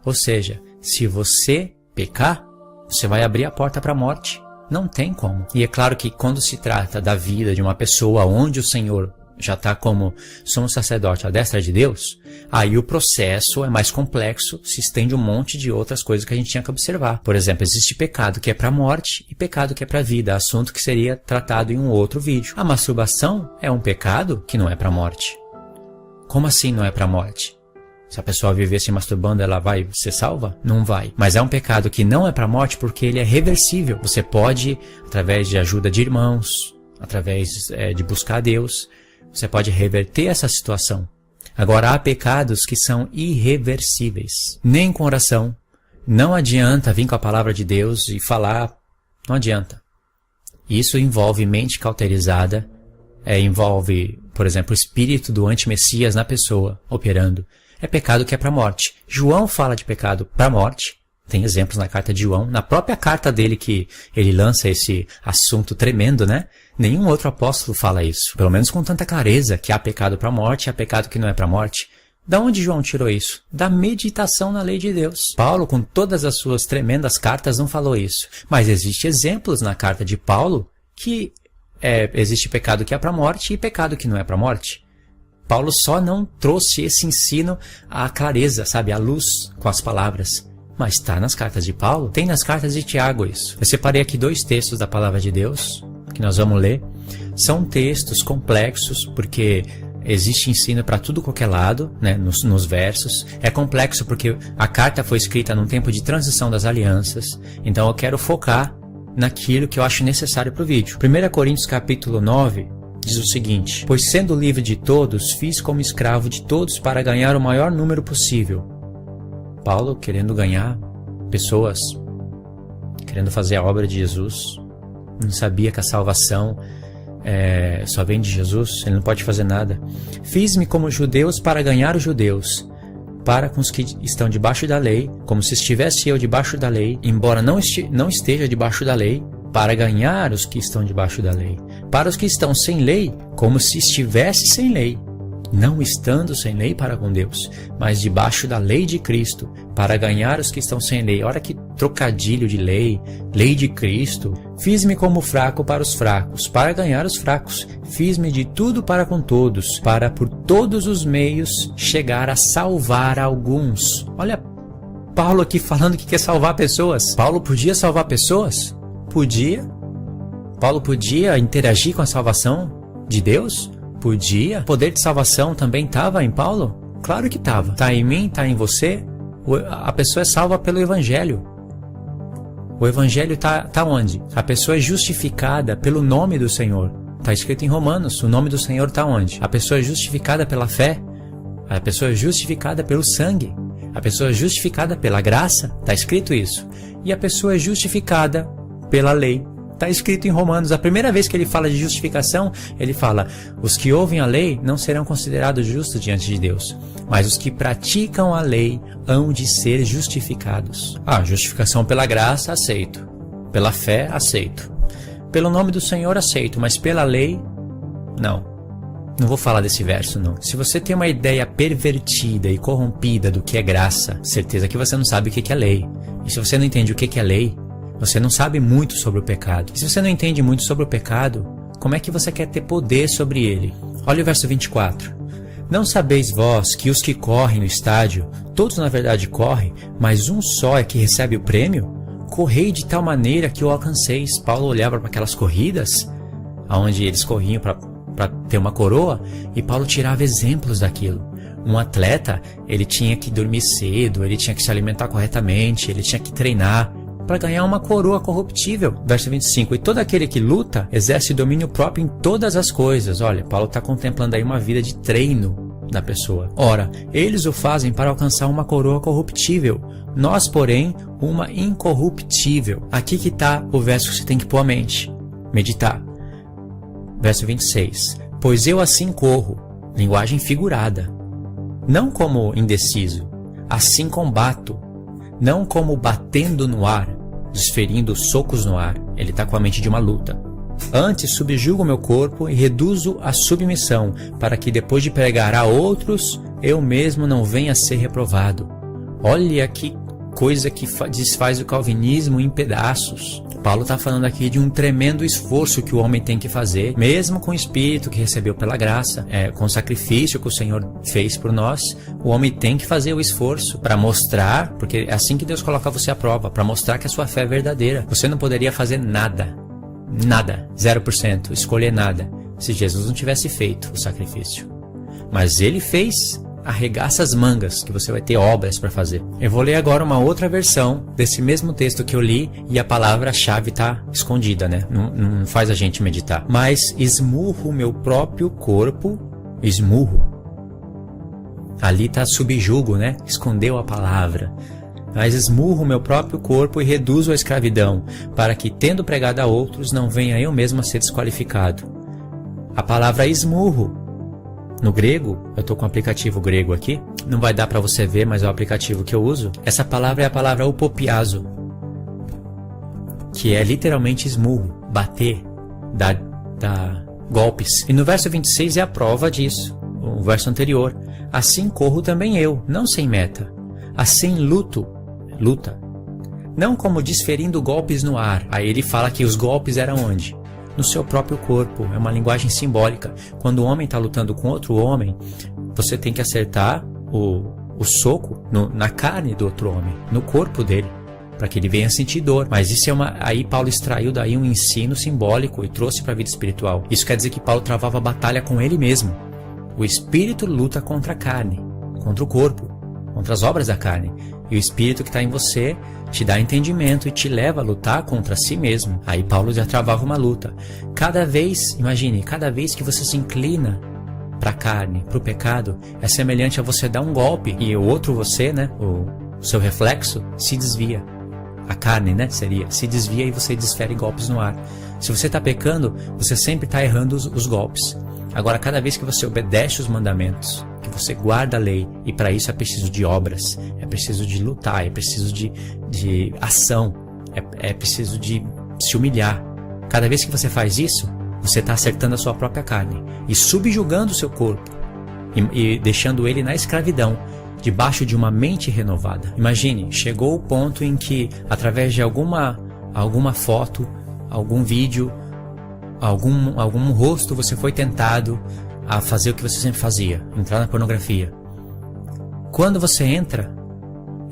Ou seja, se você pecar, você vai abrir a porta para a morte. Não tem como. E é claro que quando se trata da vida de uma pessoa onde o Senhor já está como sumo sacerdote à destra de Deus, aí o processo é mais complexo, se estende um monte de outras coisas que a gente tinha que observar. Por exemplo, existe pecado que é para a morte e pecado que é para a vida, assunto que seria tratado em um outro vídeo. A masturbação é um pecado que não é para a morte. Como assim não é para a morte? Se a pessoa viver se masturbando, ela vai ser salva? Não vai. Mas é um pecado que não é para a morte porque ele é reversível. Você pode, através de ajuda de irmãos, através de buscar a Deus, você pode reverter essa situação. Agora, há pecados que são irreversíveis. Nem com oração. Não adianta vir com a palavra de Deus e falar. Não adianta. Isso envolve mente cauterizada. Envolve, por exemplo, o espírito do anti-messias na pessoa operando. É pecado que é para a morte. João fala de pecado para a morte. Tem exemplos na carta de João. Na própria carta dele que ele lança esse assunto tremendo, né? Nenhum outro apóstolo fala isso. Pelo menos com tanta clareza que há pecado para a morte e há pecado que não é para a morte. Da onde João tirou isso? Da meditação na lei de Deus. Paulo, com todas as suas tremendas cartas, não falou isso. Mas existem exemplos na carta de Paulo que existe pecado que é para a morte e pecado que não é para a morte. Paulo só não trouxe esse ensino à clareza, sabe, à luz com as palavras. Mas está nas cartas de Paulo, tem nas cartas de Tiago isso. Eu separei aqui 2 textos da palavra de Deus, que nós vamos ler. São textos complexos, porque existe ensino para tudo qualquer lado, né, nos versos. É complexo porque a carta foi escrita num tempo de transição das alianças. Então eu quero focar naquilo que eu acho necessário para o vídeo. 1 Coríntios capítulo 9... diz o seguinte: pois sendo livre de todos, fiz como escravo de todos para ganhar o maior número possível. Paulo querendo ganhar pessoas, querendo fazer a obra de Jesus, não sabia que a salvação só vem de Jesus, ele não pode fazer nada. Fiz-me como judeus para ganhar os judeus, para com os que estão debaixo da lei, como se estivesse eu debaixo da lei, embora não esteja debaixo da lei, para ganhar os que estão debaixo da lei. Para os que estão sem lei, como se estivesse sem lei, não estando sem lei para com Deus, mas debaixo da lei de Cristo, para ganhar os que estão sem lei. Olha que trocadilho de lei, lei de Cristo. Fiz-me como fraco para os fracos, para ganhar os fracos. Fiz-me de tudo para com todos, para por todos os meios chegar a salvar alguns. Olha Paulo aqui falando que quer salvar pessoas. Paulo podia salvar pessoas? Podia. Paulo podia interagir com a salvação de Deus? Podia. O poder de salvação também estava em Paulo? Claro que estava. Está em mim, está em você. A pessoa é salva pelo Evangelho. O Evangelho está onde? A pessoa é justificada pelo nome do Senhor. Está escrito em Romanos. O nome do Senhor está onde? A pessoa é justificada pela fé. A pessoa é justificada pelo sangue. A pessoa é justificada pela graça. Está escrito isso. E a pessoa é justificada pela lei. Está escrito em Romanos. A primeira vez que ele fala de justificação, ele fala: os que ouvem a lei não serão considerados justos diante de Deus, mas os que praticam a lei hão de ser justificados. Justificação pela graça, aceito. Pela fé, aceito. Pelo nome do Senhor, aceito. Mas pela lei, não. Não vou falar desse verso, não. Se você tem uma ideia pervertida e corrompida do que é graça, certeza que você não sabe o que é lei. E se você não entende o que é lei, você não sabe muito sobre o pecado. E se você não entende muito sobre o pecado, como é que você quer ter poder sobre ele? Olha o verso 24. Não sabeis vós que os que correm no estádio, todos na verdade correm, mas um só é que recebe o prêmio? Correi de tal maneira que o alcanceis. Paulo olhava para aquelas corridas, onde eles corriam para ter uma coroa, e Paulo tirava exemplos daquilo. Um atleta, ele tinha que dormir cedo, ele tinha que se alimentar corretamente, ele tinha que treinar para ganhar uma coroa corruptível. Verso 25. E todo aquele que luta exerce domínio próprio em todas as coisas. Olha, Paulo está contemplando aí uma vida de treino da pessoa. Ora, eles o fazem para alcançar uma coroa corruptível, nós, porém, uma incorruptível. Aqui que está o verso que você tem que pôr a mente, meditar. Verso 26. Pois eu assim corro, linguagem figurada, não como indeciso, assim combato, não como batendo no ar, desferindo socos no ar. Ele está com a mente de uma luta. Antes subjugo meu corpo e reduzo a submissão, para que depois de pregar a outros, eu mesmo não venha a ser reprovado. Olha que coisa que desfaz o calvinismo em pedaços. Paulo está falando aqui de um tremendo esforço que o homem tem que fazer, mesmo com o Espírito que recebeu pela graça, com o sacrifício que o Senhor fez por nós, o homem tem que fazer o esforço para mostrar, porque é assim que Deus coloca você à prova, para mostrar que a sua fé é verdadeira. Você não poderia fazer nada, 0%, escolher nada, se Jesus não tivesse feito o sacrifício. Mas ele fez. Arregaça as mangas, que você vai ter obras para fazer. Eu vou ler agora uma outra versão desse mesmo texto que eu li e a palavra-chave está escondida, né? Não faz a gente meditar. Mas esmurro o meu próprio corpo, esmurro. Ali está subjugo, né? Escondeu a palavra. Mas esmurro o meu próprio corpo e reduzo a escravidão, para que, tendo pregado a outros, não venha eu mesmo a ser desqualificado. A palavra esmurro, no grego, eu estou com o aplicativo grego aqui, não vai dar para você ver, mas é o aplicativo que eu uso. Essa palavra é a palavra upopiazo, que é literalmente esmurro, bater, dar golpes. E no verso 26 é a prova disso, o verso anterior. Assim corro também eu, não sem meta. Assim luta. Não como desferindo golpes no ar. Aí ele fala que os golpes eram onde? No seu próprio corpo, é uma linguagem simbólica. Quando o homem está lutando com outro homem, você tem que acertar o soco na carne do outro homem, no corpo dele, para que ele venha sentir dor. Mas isso aí Paulo extraiu daí um ensino simbólico e trouxe para a vida espiritual. Isso quer dizer que Paulo travava a batalha com ele mesmo. O espírito luta contra a carne, contra o corpo, contra as obras da carne. E o espírito que está em você te dá entendimento e te leva a lutar contra si mesmo. Aí Paulo já travava uma luta. Cada vez que você se inclina para a carne, para o pecado, é semelhante a você dar um golpe e o outro você, né, o seu reflexo, se desvia. A carne, né, se desvia e você desfere golpes no ar. Se você está pecando, você sempre está errando os golpes. Agora, cada vez que você obedece os mandamentos, que você guarda a lei, e para isso é preciso de obras, é preciso de lutar, é preciso de ação, é preciso de se humilhar. Cada vez que você faz isso, você está acertando a sua própria carne e subjugando o seu corpo e deixando ele na escravidão, debaixo de uma mente renovada. Imagine, chegou o ponto em que, através de alguma foto, algum vídeo, algum rosto, você foi tentado a fazer o que você sempre fazia, entrar na pornografia. Quando você entra,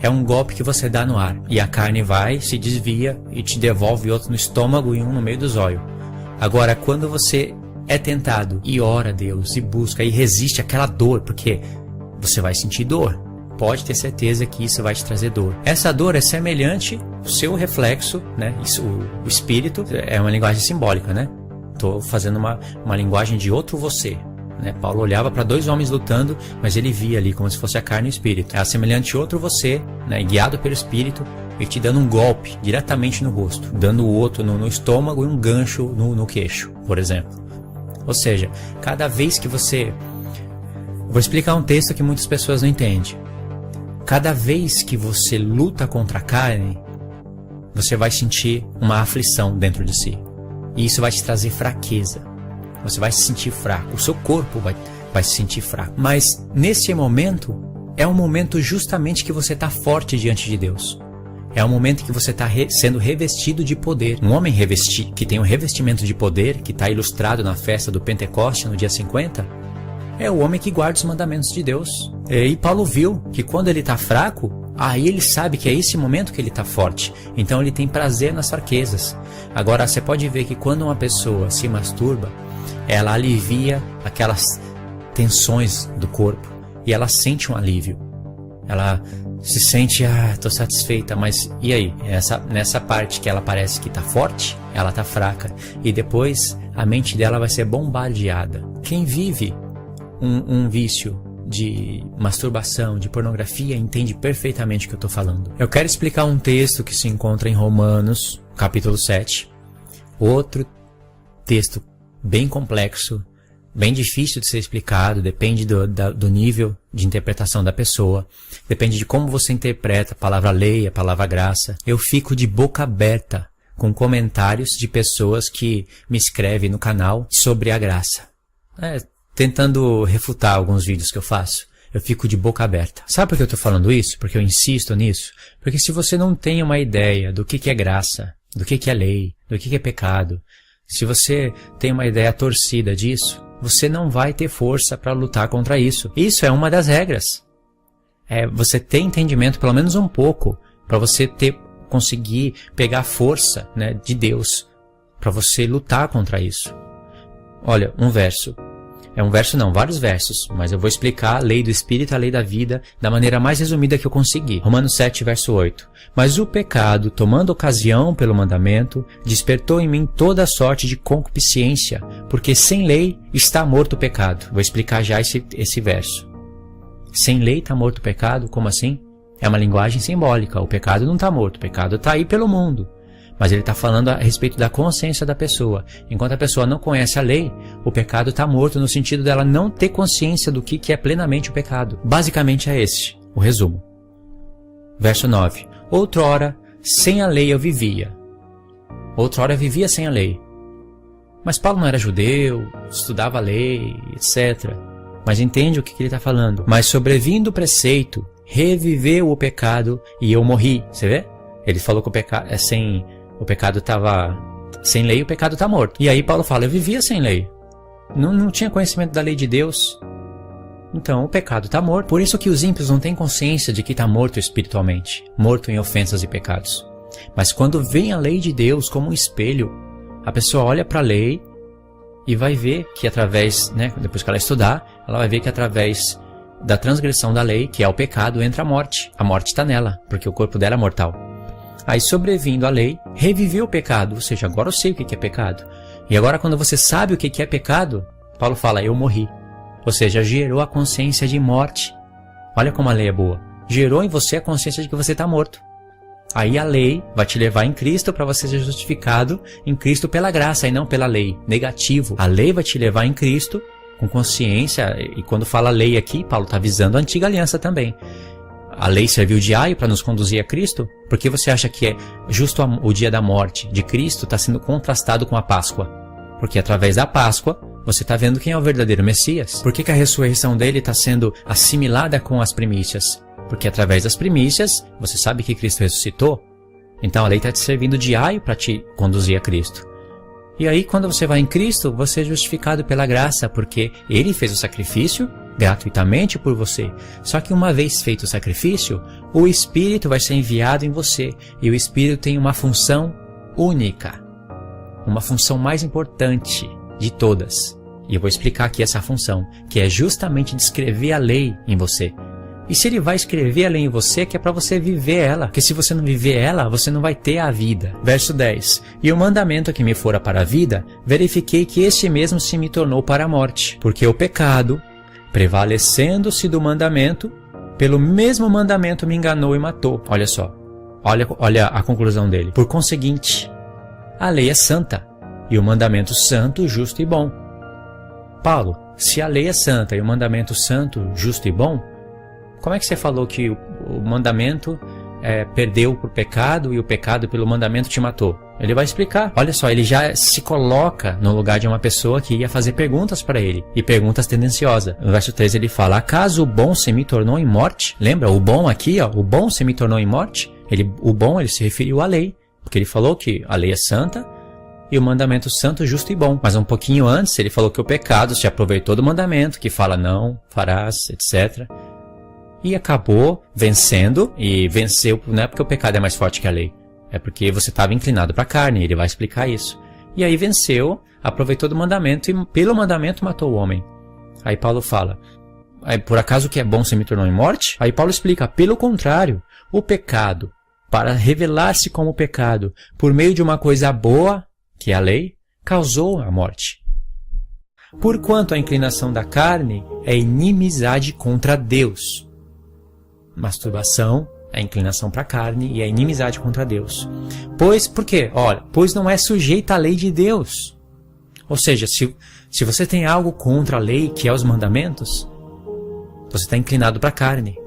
é um golpe que você dá no ar, e a carne vai, se desvia e te devolve outro no estômago e um no meio do zóio. Agora, quando você é tentado e ora a Deus e busca e resiste àquela dor, porque você vai sentir dor, pode ter certeza que isso vai te trazer dor. Essa dor é semelhante ao seu reflexo, né? Isso, o espírito é uma linguagem simbólica, né? Estou fazendo uma linguagem de outro você, né? Paulo olhava para dois homens lutando, mas ele via ali como se fosse a carne e o espírito. É semelhante a outro você, né? Guiado pelo espírito, e te dando um golpe diretamente no rosto, dando o outro no estômago e um gancho no queixo, por exemplo. Ou seja, cada vez que você... Vou explicar um texto que muitas pessoas não entendem. Cada vez que você luta contra a carne, você vai sentir uma aflição dentro de si. E isso vai te trazer fraqueza. Você vai se sentir fraco. O seu corpo vai se sentir fraco. Mas nesse momento, é um momento justamente que você está forte diante de Deus. É um momento que você está sendo revestido de poder. Um homem que tem um revestimento de poder, que está ilustrado na festa do Pentecoste, no dia 50, é o homem que guarda os mandamentos de Deus. E Paulo viu que quando ele está fraco, aí ele sabe que é esse momento que ele está forte. Então ele tem prazer nas fraquezas. Agora você pode ver que quando uma pessoa se masturba, ela alivia aquelas tensões do corpo e ela sente um alívio. Ela se sente, estou satisfeita, mas e aí? Nessa parte que ela parece que está forte, ela está fraca. E depois a mente dela vai ser bombardeada. Quem vive um vício de masturbação, de pornografia, entende perfeitamente o que eu estou falando. Eu quero explicar um texto que se encontra em Romanos, capítulo 7. Outro texto bem complexo, bem difícil de ser explicado, depende do nível de interpretação da pessoa, depende de como você interpreta a palavra lei, a palavra graça. Eu fico de boca aberta com comentários de pessoas que me escrevem no canal sobre a graça. Tentando refutar alguns vídeos que eu faço. eu fico de boca aberta. Sabe por que eu estou falando isso? Porque eu insisto nisso? Porque se você não tem uma ideia do que é graça, do que é lei, do que é pecado, se você tem uma ideia torcida disso, você não vai ter força para lutar contra isso. Isso é uma das regras. É você ter entendimento, pelo menos um pouco, para você conseguir pegar força, né, de Deus, para você lutar contra isso. Olha, um verso. É um verso não, vários versos, mas eu vou explicar a lei do Espírito e a lei da vida da maneira mais resumida que eu conseguir. Romanos 7, verso 8. Mas o pecado, tomando ocasião pelo mandamento, despertou em mim toda a sorte de concupiscência, porque sem lei está morto o pecado. Vou explicar já esse verso. Sem lei está morto o pecado? Como assim? É uma linguagem simbólica. O pecado não está morto, o pecado está aí pelo mundo. Mas ele está falando a respeito da consciência da pessoa. Enquanto a pessoa não conhece a lei, o pecado está morto no sentido dela não ter consciência do que é plenamente o pecado. Basicamente é esse o resumo. Verso 9. Outrora, sem a lei eu vivia. Outrora eu vivia sem a lei. Mas Paulo não era judeu, estudava a lei, etc. Mas entende o que ele está falando. Mas sobrevindo o preceito, reviveu o pecado e eu morri. Você vê? Ele falou que o pecado estava sem lei, o pecado está morto. E aí Paulo fala, eu vivia sem lei. Não tinha conhecimento da lei de Deus. Então o pecado está morto. Por isso que os ímpios não têm consciência de que está morto espiritualmente, morto em ofensas e pecados. Mas quando vem a lei de Deus como um espelho, a pessoa olha para a lei e vai ver que através, né, depois que ela estudar, ela vai ver que através da transgressão da lei, que é o pecado, entra a morte. A morte está nela, porque o corpo dela é mortal. Aí, sobrevindo a lei, reviveu o pecado, ou seja, agora eu sei o que é pecado. E agora, quando você sabe o que é pecado, Paulo fala, eu morri. Ou seja, gerou a consciência de morte. Olha como a lei é boa. Gerou em você a consciência de que você está morto. Aí a lei vai te levar em Cristo para você ser justificado em Cristo pela graça e não pela lei. Negativo. A lei vai te levar em Cristo com consciência, e quando fala lei aqui, Paulo está avisando a antiga aliança também. A lei serviu de aio para nos conduzir a Cristo? Por que você acha que é justo o dia da morte de Cristo está sendo contrastado com a Páscoa? Porque através da Páscoa você está vendo quem é o verdadeiro Messias. Por que a ressurreição dele está sendo assimilada com as primícias? Porque através das primícias você sabe que Cristo ressuscitou. Então a lei está te servindo de aio para te conduzir a Cristo. E aí quando você vai em Cristo, você é justificado pela graça, porque Ele fez o sacrifício gratuitamente por você. Só que uma vez feito o sacrifício, o Espírito vai ser enviado em você. E o Espírito tem uma função única. Uma função mais importante de todas. E eu vou explicar aqui essa função, que é justamente descrever a lei em você. E se ele vai escrever a lei em você, que é para você viver ela. Porque se você não viver ela, você não vai ter a vida. Verso 10. E o mandamento que me fora para a vida, verifiquei que este mesmo se me tornou para a morte. Porque o pecado, prevalecendo-se do mandamento, pelo mesmo mandamento me enganou e matou. Olha só. Olha a conclusão dele. Por conseguinte, a lei é santa, e o mandamento santo, justo e bom. Paulo, se a lei é santa e o mandamento santo, justo e bom, como é que você falou que o mandamento perdeu por pecado e o pecado pelo mandamento te matou? Ele vai explicar. Olha só, ele já se coloca no lugar de uma pessoa que ia fazer perguntas para ele, e perguntas tendenciosas. No verso 13 ele fala, acaso o bom se me tornou em morte? Lembra, o bom aqui, ó, o bom se me tornou em morte? O bom, ele se referiu à lei, porque ele falou que a lei é santa e o mandamento santo, justo e bom. Mas um pouquinho antes ele falou que o pecado se aproveitou do mandamento, que fala não, farás, etc., e acabou vencendo, e venceu não é porque o pecado é mais forte que a lei, é porque você estava inclinado para a carne, ele vai explicar isso. E aí venceu, aproveitou do mandamento e pelo mandamento matou o homem. Aí Paulo fala, por acaso o que é bom se me tornou em morte? Aí Paulo explica, pelo contrário, o pecado, para revelar-se como pecado, por meio de uma coisa boa, que é a lei, causou a morte. Porquanto a inclinação da carne é inimizade contra Deus. Masturbação é a inclinação para a carne e a inimizade contra Deus. Pois, por quê? Olha, pois não é sujeita à lei de Deus. Ou seja, se você tem algo contra a lei, que é os mandamentos, você está inclinado para a carne.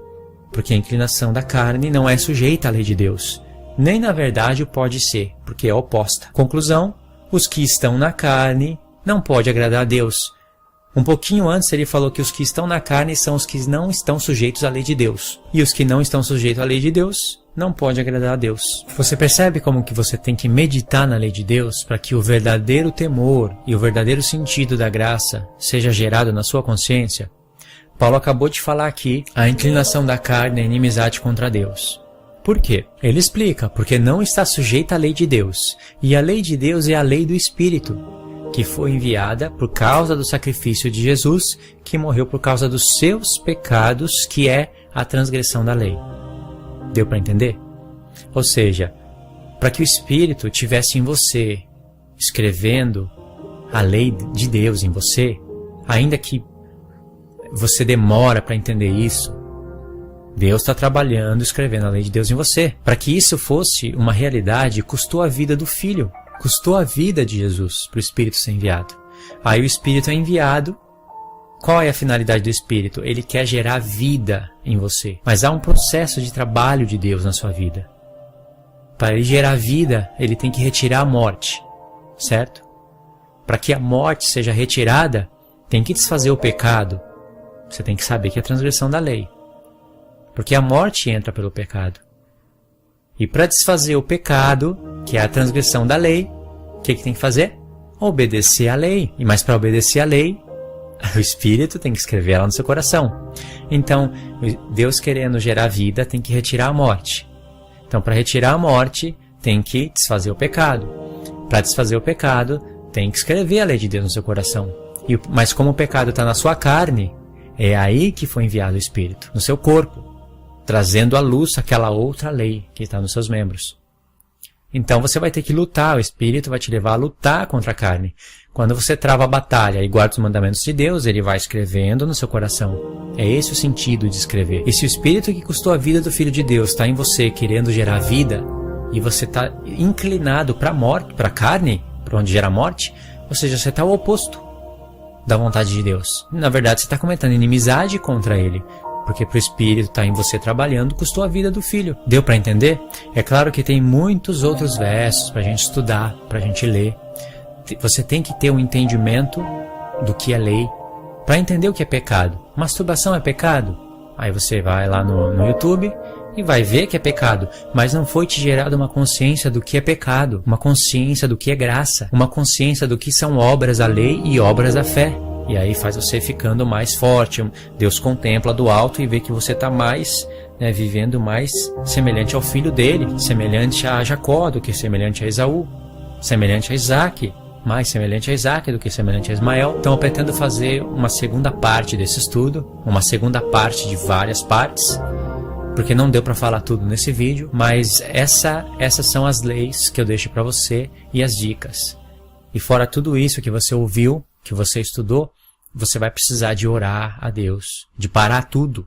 Porque a inclinação da carne não é sujeita à lei de Deus. Nem na verdade o pode ser, porque é oposta. Conclusão, os que estão na carne não podem agradar a Deus. Um pouquinho antes ele falou que os que estão na carne são os que não estão sujeitos à lei de Deus. E os que não estão sujeitos à lei de Deus não podem agradar a Deus. Você percebe como que você tem que meditar na lei de Deus para que o verdadeiro temor e o verdadeiro sentido da graça seja gerado na sua consciência? Paulo acabou de falar aqui, a inclinação da carne é inimizade contra Deus. Por quê? Ele explica, porque não está sujeita à lei de Deus. E a lei de Deus é a lei do Espírito, que foi enviada por causa do sacrifício de Jesus, que morreu por causa dos seus pecados, que é a transgressão da lei. Deu para entender? Ou seja, para que o Espírito tivesse em você, escrevendo a lei de Deus em você, ainda que você demora para entender isso, Deus está trabalhando, escrevendo a lei de Deus em você. Para que isso fosse uma realidade, custou a vida do Filho, custou a vida de Jesus para o Espírito ser enviado. Aí o Espírito é enviado. Qual é a finalidade do Espírito? Ele quer gerar vida em você. Mas há um processo de trabalho de Deus na sua vida. Para ele gerar vida, ele tem que retirar a morte, certo? Para que a morte seja retirada, tem que desfazer o pecado. Você tem que saber que é a transgressão da lei. Porque a morte entra pelo pecado. E para desfazer o pecado, que é a transgressão da lei, o que tem que fazer? Obedecer à lei. E mais para obedecer à lei, o Espírito tem que escrever ela no seu coração. Então, Deus querendo gerar vida, tem que retirar a morte. Então, para retirar a morte, tem que desfazer o pecado. Para desfazer o pecado, tem que escrever a lei de Deus no seu coração. Mas como o pecado está na sua carne, é aí que foi enviado o Espírito, no seu corpo, trazendo à luz aquela outra lei que está nos seus membros. Então você vai ter que lutar, o Espírito vai te levar a lutar contra a carne. Quando você trava a batalha e guarda os mandamentos de Deus, ele vai escrevendo no seu coração. É esse o sentido de escrever. E se o Espírito que custou a vida do Filho de Deus está em você querendo gerar vida, e você está inclinado para a morte, para a carne, para onde gera morte, ou seja, você está o oposto da vontade de Deus. Na verdade, você está cometendo inimizade contra ele. Porque para o Espírito estar em você trabalhando, custou a vida do Filho. Deu para entender? É claro que tem muitos outros versos para a gente estudar, para a gente ler. Você tem que ter um entendimento do que é lei, para entender o que é pecado. Masturbação é pecado? Aí você vai lá no YouTube e vai ver que é pecado. Mas não foi te gerado uma consciência do que é pecado, uma consciência do que é graça, uma consciência do que são obras da lei e obras da fé. E aí faz você ficando mais forte. Deus contempla do alto e vê que você está mais, vivendo mais semelhante ao filho dele, semelhante a Jacó do que semelhante a Esaú, semelhante a Isaac, mais semelhante a Isaac do que semelhante a Ismael. Então eu pretendo fazer uma segunda parte desse estudo, uma segunda parte de várias partes, porque não deu para falar tudo nesse vídeo, mas essas são as leis que eu deixo para você e as dicas. E fora tudo isso que você ouviu, que você estudou, você vai precisar de orar a Deus, de parar tudo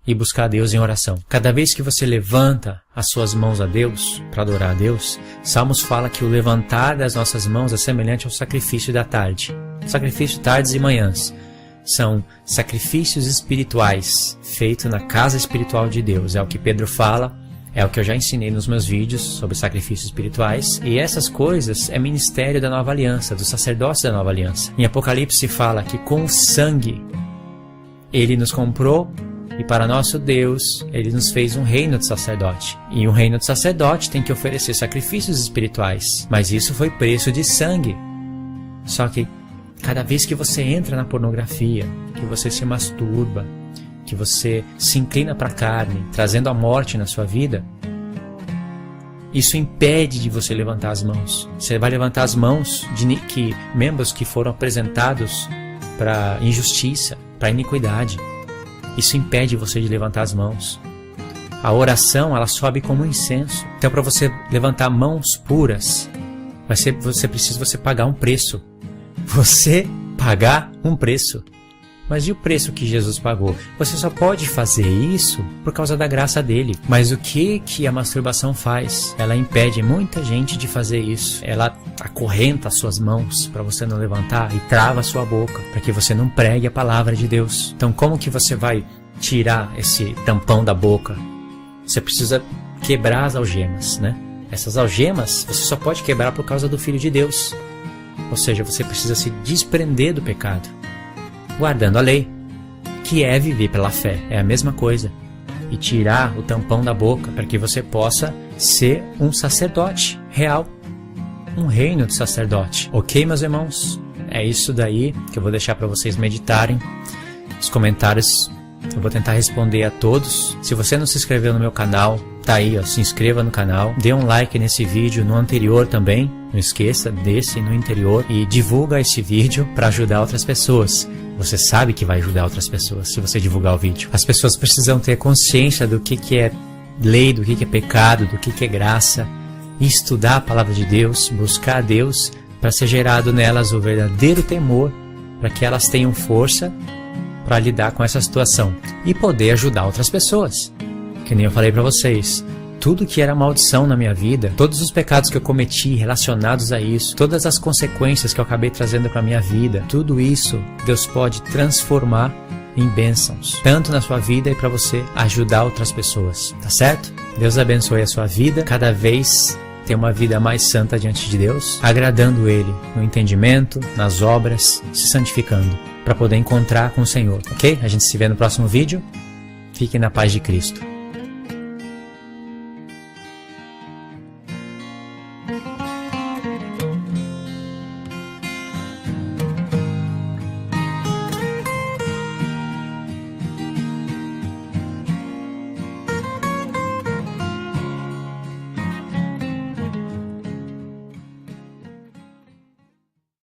e buscar a Deus em oração. Cada vez que você levanta as suas mãos a Deus, para adorar a Deus, Salmos fala que o levantar das nossas mãos é semelhante ao sacrifício da tarde. Sacrifício tardes e manhãs. São sacrifícios espirituais, feitos na casa espiritual de Deus. É o que Pedro fala, é o que eu já ensinei nos meus vídeos sobre sacrifícios espirituais. E essas coisas é ministério da nova aliança, do sacerdócio da nova aliança. Em Apocalipse fala que com o sangue ele nos comprou e para nosso Deus ele nos fez um reino de sacerdote. E um reino de sacerdote tem que oferecer sacrifícios espirituais. Mas isso foi preço de sangue. Só que cada vez que você entra na pornografia, que você se masturba, que você se inclina para a carne, trazendo a morte na sua vida, isso impede de você levantar as mãos. Você vai levantar as mãos de membros que foram apresentados para injustiça, para iniquidade. Isso impede você de levantar as mãos. A oração, ela sobe como um incenso. Então, para você levantar mãos puras, você precisa pagar um preço. Você pagar um preço. Mas e o preço que Jesus pagou? Você só pode fazer isso por causa da graça dele. Mas o que a masturbação faz? Ela impede muita gente de fazer isso. Ela acorrenta as suas mãos para você não levantar e trava a sua boca para que você não pregue a palavra de Deus. Então como que você vai tirar esse tampão da boca? Você precisa quebrar as algemas, né? Essas algemas você só pode quebrar por causa do Filho de Deus. Ou seja, você precisa se desprender do pecado. guardando a lei, que é viver pela fé. É a mesma coisa. E tirar o tampão da boca para que você possa ser um sacerdote real. Um reino de sacerdote. Ok, meus irmãos? É isso daí que eu vou deixar para vocês meditarem. Os comentários eu vou tentar responder a todos. Se você não se inscreveu no meu canal, tá aí, ó, se inscreva no canal. Dê um like nesse vídeo, no anterior também. Não esqueça desse no anterior. E divulga esse vídeo para ajudar outras pessoas. Você sabe que vai ajudar outras pessoas se você divulgar o vídeo. As pessoas precisam ter consciência do que é lei, do que é pecado, do que é graça. E estudar a palavra de Deus, buscar a Deus, para ser gerado nelas o verdadeiro temor, para que elas tenham força para lidar com essa situação e poder ajudar outras pessoas. Que nem eu falei para vocês, tudo que era maldição na minha vida, todos os pecados que eu cometi relacionados a isso, todas as consequências que eu acabei trazendo para minha vida, tudo isso Deus pode transformar em bênçãos, tanto na sua vida e para você ajudar outras pessoas, tá certo? Deus abençoe a sua vida, cada vez ter uma vida mais santa diante de Deus, agradando Ele no entendimento, nas obras, se santificando, para poder encontrar com o Senhor, ok? A gente se vê no próximo vídeo. Fiquem na paz de Cristo.